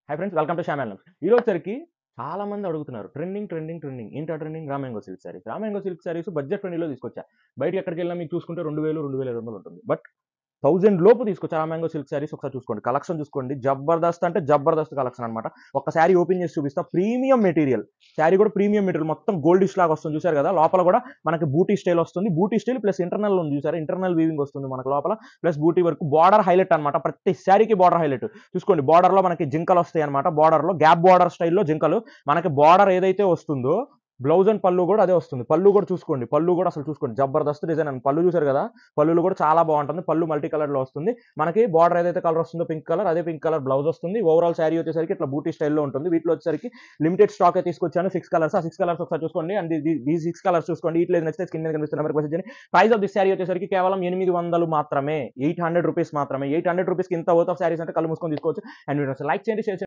Hi friends, welcome to Shyam. ఈ రోజుకి చాలా మంది అడుగుతున్నారు ట్రెండింగ్ ఏంటి ఆ trending? Ramango silk saris. Ramango silk saris budget ఫ్రెండ్లీలో తీసుకొచ్చా. బయటకి ఎక్కడికెళ్ళినా మీకు చూసుకుంటే 2000, 2200 ఉంటుంది. బట్ 1000 లోపు తీసుకొచ్చా రామాంగో సిల్క్ సారీస్. ఒకసారి చూసుకోండి, కలెక్షన్ చూసుకోండి. జబర్దస్త్ అంటే జబర్దస్త్ కలెక్షన్ అనమాట. ఒక శారీ ఓపెన్ చేసి చూపిస్తా. ప్రీమియం మెటీరియల్, శారీ కూడా ప్రీమియం మెటీరియల్, మొత్తం గోల్డిష్ లాగా వస్తుంది. చూసారు కదా, లోపల కూడా మనకి బూటీ స్టైల్ వస్తుంది. బూటీ స్టైల్ ప్లస్ ఇంటర్నల్ ఉంది, చూసారు, ఇంటర్నల్ వీవింగ్ వస్తుంది మనకు లోపల, ప్లస్ బూటీ వర్క్. బార్డర్ హైలైట్ అనమాట, ప్రతి శారీకి బార్డర్ హైలైట్. చూసుకోండి, బార్డర్ లో మనకి జింకలు వస్తాయి అనమాట. బార్డర్ లో గ్యాప్ బార్డర్ స్టైల్లో జింకలు. మనకి బార్డర్ ఏదైతే వస్తుందో బ్లౌజ్ అండ్ పళ్ళు కూడా అదే వస్తుంది. పళ్ళు కూడా చూసుకోండి, పళ్ళు కూడా అసలు చూసుకోండి, జబర్దస్త్ డిజైన్ అని. పళ్ళు చూసారు కదా, పళ్ళు కూడా చాలా బాగుంటుంది. పళ్ళు మల్టీ కలర్ లో వస్తుంది. మనకి బార్డర్ ఏదైతే కలర్ వస్తుందో పింక్ కలర్, అదే పింక్ కలర్ బ్లౌజ్ వస్తుంది. ఓవరాల్ శారీ వచ్చేసరికి ఇట్లా బూటీ స్టైల్లో ఉంటుంది. వీటిలో వచ్చేసరికి లిమిటెడ్ స్టాక్ తీసుకొచ్చాను, 6 కలర్స్. ఆ 6 కలర్స్ ఒకసారి చూసుకోండి. అండ్ ఈ 6 కలర్స్ చూసుకోండి. ఇట్లా నచ్చితే స్కిన్ మీద కనిపిస్తున్న నెంబర్కి మెసేజ్ చేయండి. ప్రైస్ ఆఫ్ దిస్ శారీ వచ్చేసరికి కేవలం 800 మాత్రమే, 800 రూపీస్ మాత్రమే. 800 రూపీస్కి ఇంత వర్త్ ఆఫ్ శారీస్ అంటే కళ్ళు మూసుకొని తీసుకోవచ్చు. అండ్ లైక్ చేయండి, షేర్ చేయండి.